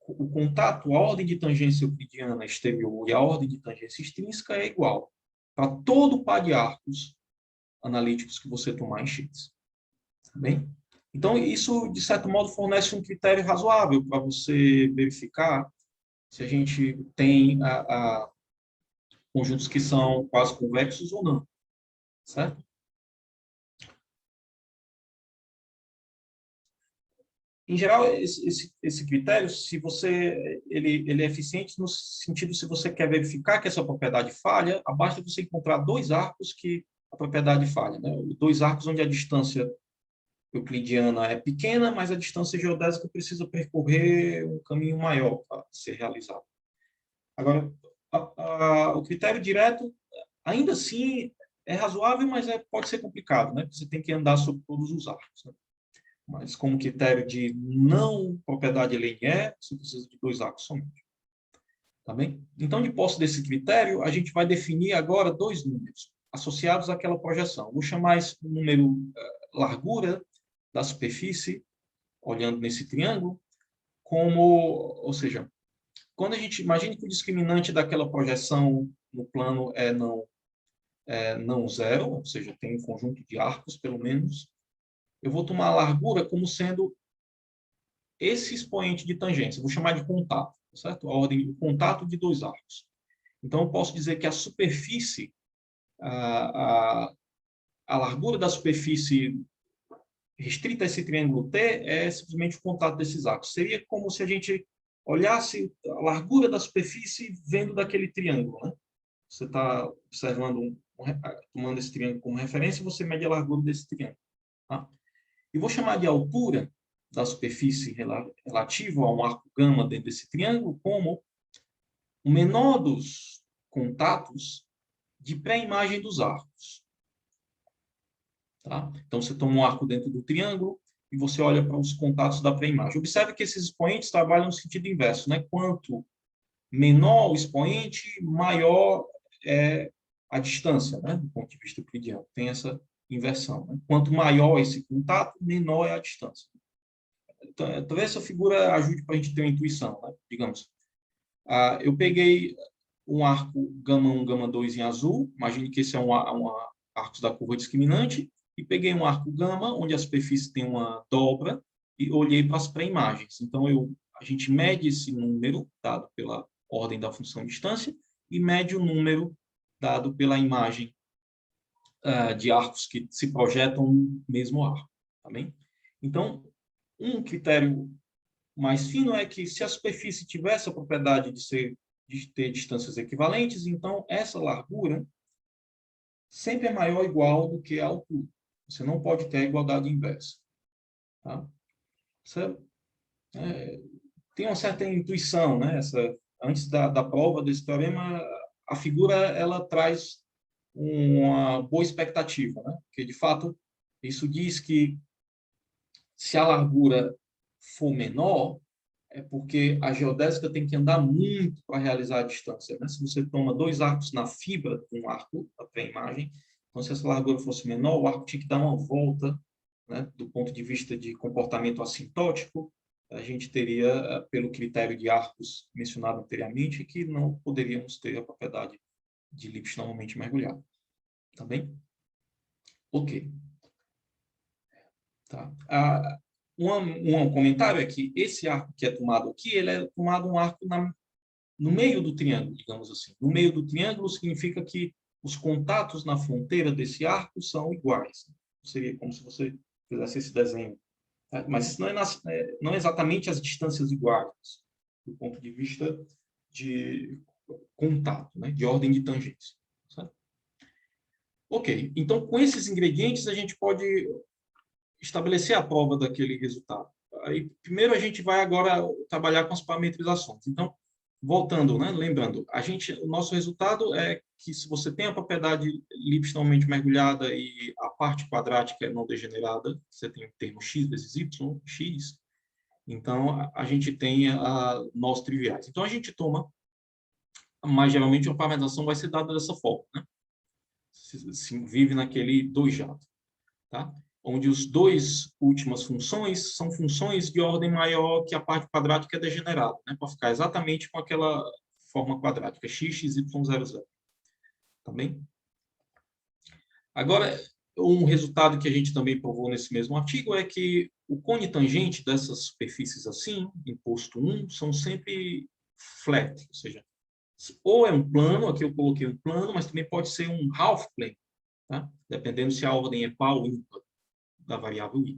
S1: o contato, a ordem de tangência euclidiana exterior e a ordem de tangência extrínseca é igual para todo o par de arcos analíticos que você tomar em X. Tá bem? Então, isso, de certo modo, fornece um critério razoável para você verificar se a gente tem conjuntos que são quase convexos ou não. Certo? Em geral, esse critério, se ele é eficiente no sentido se você quer verificar que essa propriedade falha, basta você encontrar dois arcos que a propriedade falha. Né? Dois arcos onde a distância euclidiana é pequena, mas a distância geodésica precisa percorrer um caminho maior para ser realizado. Agora, o critério direto, ainda assim, é razoável, mas pode ser complicado. Né? Você tem que andar sobre todos os arcos. Né? Mas como critério de não propriedade linear, você precisa de dois arcos somente. Tá bem? Então, de posse desse critério, a gente vai definir agora dois números associados àquela projeção. Vou chamar esse número largura da superfície, olhando nesse triângulo, ou seja, quando a gente imagine que o discriminante daquela projeção no plano é não zero, ou seja, tem um conjunto de arcos, pelo menos, eu vou tomar a largura como sendo esse expoente de tangência. Vou chamar de contato, certo? A ordem do contato de dois arcos. Então, eu posso dizer que a superfície, a largura da superfície restrita a esse triângulo T é simplesmente o contato desses arcos. Seria como se a gente olhasse a largura da superfície vendo daquele triângulo, né? Você está observando, tomando esse triângulo como referência, você mede a largura desse triângulo. Tá? E vou chamar de altura da superfície relativa a um arco gama dentro desse triângulo como o menor dos contatos de pré-imagem dos arcos. Tá? Então, você toma um arco dentro do triângulo e você olha para os contatos da pré-imagem. Observe que esses expoentes trabalham no sentido inverso, né? Quanto menor o expoente, maior é a distância, né? Do ponto de vista euclidiano. Tem essa inversão. Né? Quanto maior esse contato, menor é a distância. Então, talvez essa figura ajude para a gente ter uma intuição, né? Digamos, eu peguei um arco gama 1, gama 2 em azul, imagine que esse é um arco da curva discriminante, e peguei um arco gama, onde a superfície tem uma dobra, e olhei para as pré-imagens. Então, a gente mede esse número, dado pela ordem da função distância, e mede o número dado pela imagem de arcos que se projetam no mesmo arco. Tá bem? Então, um critério mais fino é que, se a superfície tivesse a propriedade de ter distâncias equivalentes, então essa largura sempre é maior ou igual do que a altura. Você não pode ter a igualdade inversa. Tá? Você, tem uma certa intuição, né? Antes da prova desse teorema, a figura ela traz uma boa expectativa, né? Porque, de fato, isso diz que se a largura for menor, é porque a geodésica tem que andar muito para realizar a distância. Né? Se você toma 2 arcos na fibra de um arco, a pré-imagem, então, se essa largura fosse menor, o arco tinha que dar uma volta, né? Do ponto de vista de comportamento assintótico, a gente teria, pelo critério de arcos mencionado anteriormente, que não poderíamos ter a propriedade de Lipsch normalmente mergulhado. Tá bem? Ok. Tá. Um comentário é que esse arco que é tomado aqui, ele é tomado um arco no meio do triângulo, digamos assim. No meio do triângulo significa que os contatos na fronteira desse arco são iguais. Seria como se você fizesse esse desenho. Tá? Mas isso não é exatamente as distâncias iguais, do ponto de vista de contato, né? De ordem de tangência. Certo? Ok, então com esses ingredientes a gente pode estabelecer a prova daquele resultado. Aí, primeiro, a gente vai agora trabalhar com as parametrizações. Então, voltando, né, lembrando, o nosso resultado é que, se você tem a propriedade Lipsch normalmente mergulhada e a parte quadrática é não degenerada, você tem o termo x vezes y, x, então a gente tem nós triviais. Então, a gente toma, mas geralmente a parametrização vai ser dada dessa forma, né? Se vive naquele 2 jato, tá? Onde os dois últimas funções são funções de ordem maior que a parte quadrática é degenerada, né? Para ficar exatamente com aquela forma quadrática, x, y, 0, tá bem? Agora, um resultado que a gente também provou nesse mesmo artigo é que o cone tangente dessas superfícies assim, em posto 1, são sempre flat, ou seja, ou é um plano, aqui eu coloquei um plano, mas também pode ser um half plane, tá? Dependendo se a ordem é par ou ímpar da variável y.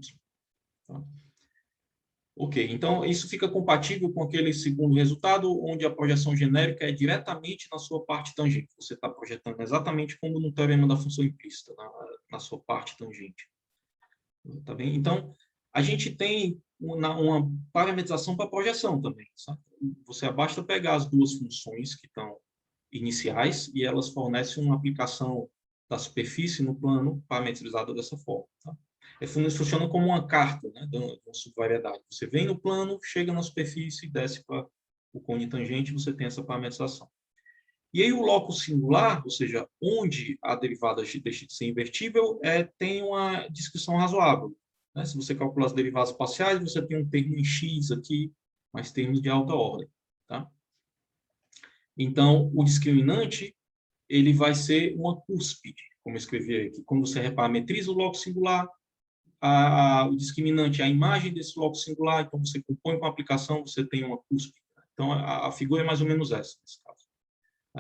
S1: Tá? Ok, então isso fica compatível com aquele segundo resultado, onde a projeção genérica é diretamente na sua parte tangente. Você está projetando exatamente como no teorema da função implícita, na sua parte tangente. Tá bem? Então, a gente tem uma parametrização para projeção também. Sabe? Você basta pegar as duas funções que estão iniciais e elas fornecem uma aplicação da superfície no plano parametrizada dessa forma. Tá? Funciona como uma carta, né, de uma subvariedade. Você vem no plano, chega na superfície, desce para o cone tangente, você tem essa parametrização. E aí o locus singular, ou seja, onde a derivada deixa de ser invertível, tem uma descrição razoável. Né? Se você calcular as derivadas parciais, você tem um termo em x aqui, mas termos de alta ordem. Tá? Então, o discriminante ele vai ser uma cúspide, como eu escrevi aqui. Quando você reparametriza o locus singular, o discriminante é a imagem desse locus singular, então você compõe com a aplicação, você tem uma cúspide. Então, a figura é mais ou menos essa, nesse caso.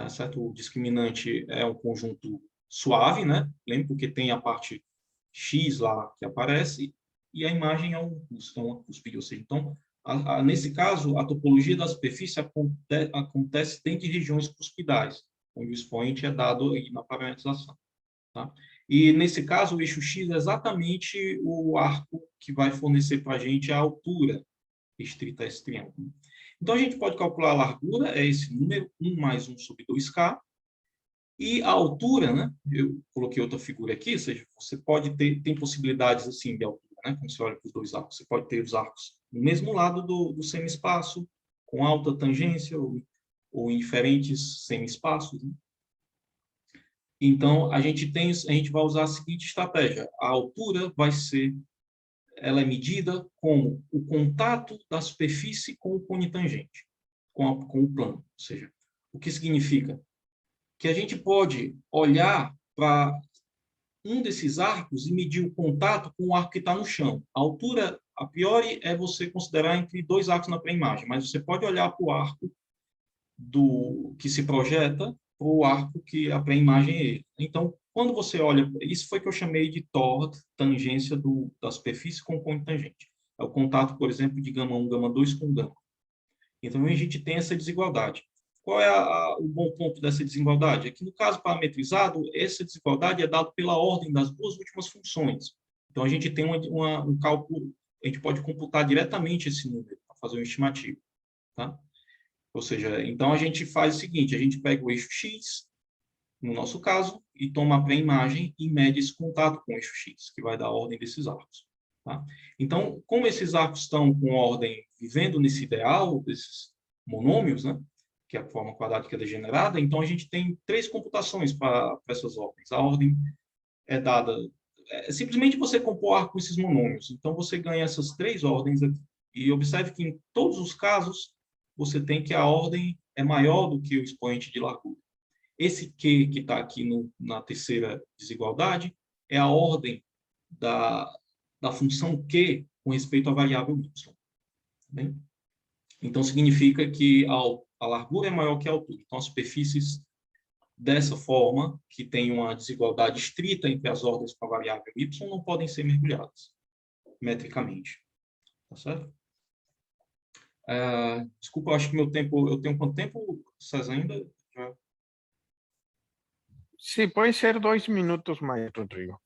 S1: certo? O discriminante é um conjunto suave, né? Lembra, porque tem a parte X lá que aparece, e a imagem é um custo, é uma cuspide. Ou seja, então, nesse caso, a topologia da superfície acontece dentro de regiões cuspidais, onde o expoente é dado aí na parametrização. Tá? E, nesse caso, o eixo X é exatamente o arco que vai fornecer para a gente a altura restrita a esse triângulo. Então, a gente pode calcular a largura, é esse número, 1 mais 1 sobre 2K, e a altura, né? Eu coloquei outra figura aqui, ou seja, você pode ter, tem possibilidades assim de altura, né? Quando você olha para os dois arcos, você pode ter os arcos no mesmo lado do semi-espaço, com alta tangência, ou em diferentes semi-espaços, né? Então, a gente vai usar a seguinte estratégia. A altura ela é medida como o contato da superfície com o cone tangente, com o plano. Ou seja, o que significa? Que a gente pode olhar para um desses arcos e medir o contato com o arco que está no chão. A altura, a priori, é você considerar entre dois arcos na pré-imagem, mas você pode olhar para o arco que se projeta para o arco que a pré-imagem é ele. Então, quando você olha, isso foi que eu chamei de TORD, tangência da superfície com cone tangente. É o contato, por exemplo, de gama 1, gama 2 com gama. Então, a gente tem essa desigualdade. Qual é o bom ponto dessa desigualdade? É que, no caso parametrizado, essa desigualdade é dada pela ordem das duas últimas funções. Então, a gente tem um cálculo, a gente pode computar diretamente esse número para fazer um estimativo. Tá? Ou seja, então a gente faz o seguinte, a gente pega o eixo X, no nosso caso, e toma a pré-imagem e mede esse contato com o eixo X, que vai dar a ordem desses arcos. Tá? Então, como esses arcos estão com ordem, vivendo nesse ideal, desses monômios, né, que é a forma quadrática degenerada, então a gente tem três computações para essas ordens. A ordem é dada... simplesmente você compor arco com esses monômios. Então, você ganha essas três ordens aqui. E observe que, em todos os casos, você tem que a ordem é maior do que o expoente de largura. Esse Q que está aqui na terceira desigualdade é a ordem da função Q com respeito à variável Y. Tá bem? Então, significa que a largura é maior que a altura. Então, as superfícies dessa forma, que tem uma desigualdade estrita entre as ordens com a variável Y, não podem ser mergulhadas metricamente. Tá certo? Desculpa, eu acho que meu tempo... Eu tenho quanto tempo, César, ainda? Já...
S2: Sim, pode ser 2 minutos mais, Rodrigo.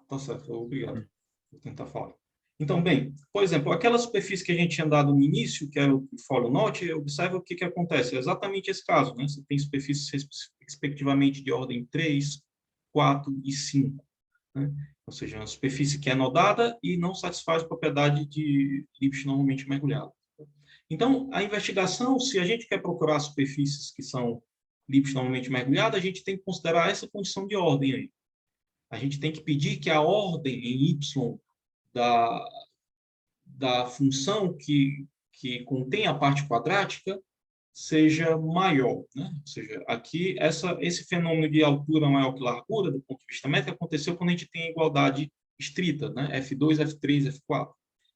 S1: Tá certo, obrigado. Vou tentar falar. Então, bem, por exemplo, aquela superfície que a gente tinha dado no início, que era o follow knot, observa o que acontece. É exatamente esse caso, né? Você tem superfícies respectivamente de ordem 3, 4 e 5. Né? Ou seja, uma superfície que é nodada e não satisfaz a propriedade de Lipschitz normalmente mergulhado. Então, a investigação, se a gente quer procurar superfícies que são Lipschitz normalmente mergulhadas, a gente tem que considerar essa condição de ordem aí. A gente tem que pedir que a ordem em Y da função que contém a parte quadrática seja maior. Né? Ou seja, aqui, esse fenômeno de altura maior que largura, do ponto de vista métrico, aconteceu quando a gente tem igualdade estrita, né? F2, F3, F4.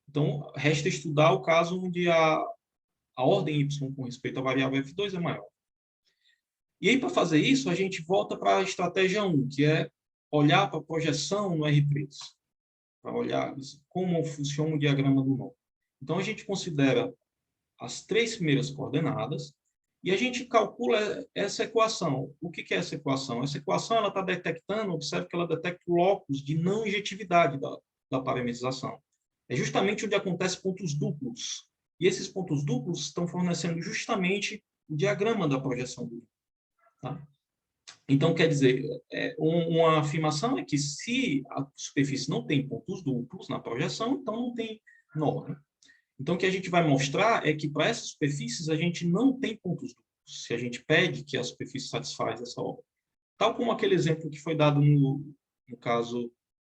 S1: Então, resta estudar o caso onde a ordem Y com respeito à variável F2 é maior. E aí, para fazer isso, a gente volta para a estratégia 1, que é olhar para a projeção no R3, para olhar como funciona o diagrama do nó. Então, a gente considera as três primeiras coordenadas e a gente calcula essa equação. O que é essa equação? Essa equação está detectando, observe que ela detecta o locus de não injetividade da parametrização. É justamente onde acontecem pontos duplos. E esses pontos duplos estão fornecendo justamente o diagrama da projeção do nó. Tá? Então, quer dizer, uma afirmação é que se a superfície não tem pontos duplos na projeção, então não tem nó. Né? Então, o que a gente vai mostrar é que para essas superfícies a gente não tem pontos duplos, se a gente pede que a superfície satisfaz essa ordem. Tal como aquele exemplo que foi dado no caso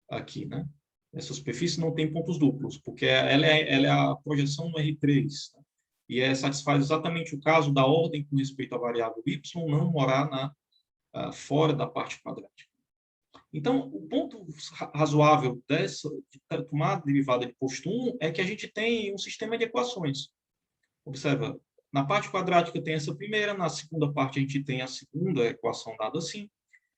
S1: aqui. Né? Essa superfície não tem pontos duplos, porque ela é a projeção no R3. Né? E satisfaz exatamente o caso da ordem com respeito à variável y não morar fora da parte quadrática. Então, o ponto razoável de tomada derivada de posto 1 é que a gente tem um sistema de equações. Observa, na parte quadrática tem essa primeira, na segunda parte a gente tem a segunda equação dada assim.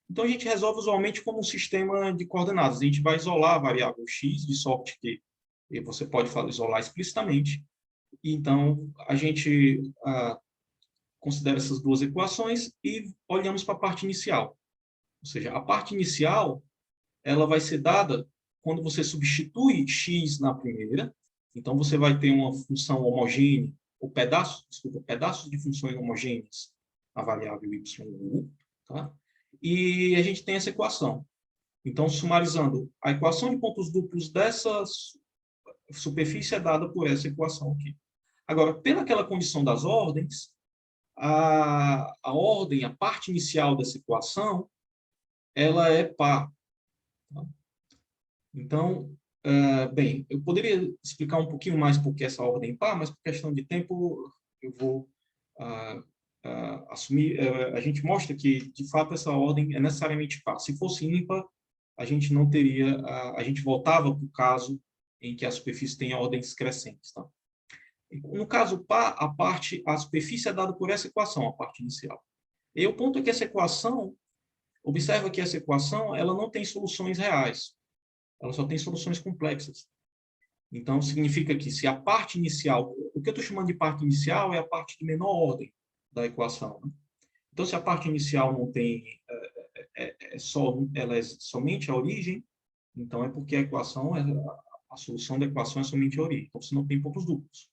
S1: Então, a gente resolve usualmente como um sistema de coordenadas. A gente vai isolar a variável x, de sorte que você pode isolar explicitamente. Então, a gente considera essas duas equações e olhamos para a parte inicial. Ou seja, a parte inicial ela vai ser dada quando você substitui x na primeira. Então, você vai ter uma função homogênea, ou pedaços de funções homogêneas na variável y1, tá? E a gente tem essa equação. Então, sumarizando, a equação de pontos duplos dessa superfície é dada por essa equação aqui. Agora, pelaquela condição das ordens, a ordem, a parte inicial dessa equação, ela é par. Tá? Então, bem, eu poderia explicar um pouquinho mais por que essa ordem é par, mas por questão de tempo, eu vou assumir, a gente mostra que, de fato, essa ordem é necessariamente par. Se fosse ímpar, a gente não teria, a gente voltava para o caso em que a superfície tem ordens crescentes. Tá? No caso par, a superfície é dada por essa equação, a parte inicial. E o ponto é que essa equação, observa que essa equação ela não tem soluções reais, ela só tem soluções complexas. Então, significa que se a parte inicial, o que eu estou chamando de parte inicial é a parte de menor ordem da equação. Né? Então, se a parte inicial não tem, ela é somente a origem, então é porque a equação, a solução da equação é somente a origem. Então, você não tem pontos duplos.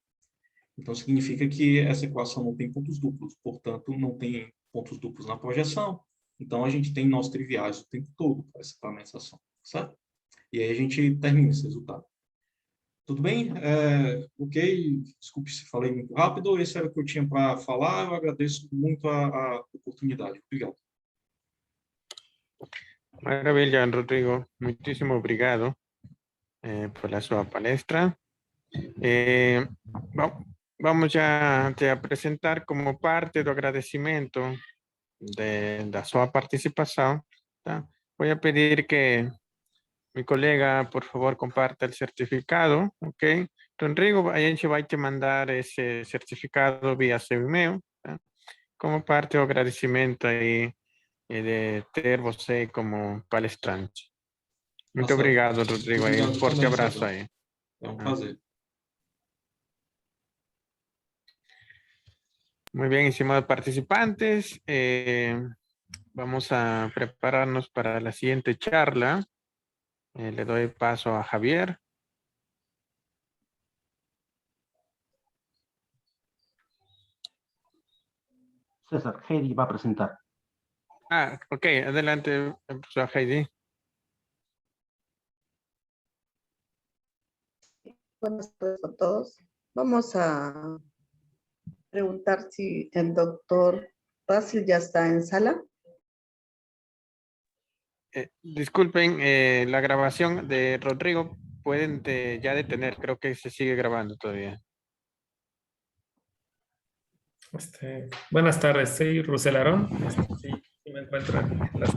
S1: Então, significa que essa equação não tem pontos duplos, portanto, não tem pontos duplos na projeção. Então, a gente tem nós triviais o tempo todo para essa parametrização, certo? E aí a gente termina esse resultado. Tudo bem? Ok, desculpe se falei muito rápido, esse era o que eu tinha para falar, eu agradeço muito a oportunidade. Obrigado.
S2: Maravilha, Rodrigo. Muitíssimo obrigado por la sua palestra. Vamos já te apresentar como parte do agradecimento da sua participação. Tá? Vou pedir que mi colega, por favor, comparta el certificado, ¿ok? Rodrigo, a gente vai te mandar esse certificado via seu e-mail, tá? Como parte do agradecimento aí de ter você como palestrante. Muito obrigado, Rodrigo.
S1: Obrigado,
S2: um forte abraço aí.
S1: É um prazer.
S2: Muy bien, estimados participantes, vamos a prepararnos para la siguiente charla. Le doy paso a Javier.
S3: César, Heidi va a presentar.
S2: Ok, adelante, profesora Heidi.
S4: Buenas tardes a todos. Vamos a preguntar si el doctor Basil ya está en sala.
S2: Disculpen, la grabación de Rodrigo pueden ya detener, creo que se sigue grabando todavía.
S5: Buenas tardes, soy Rusel Arón. Sí, me encuentro en las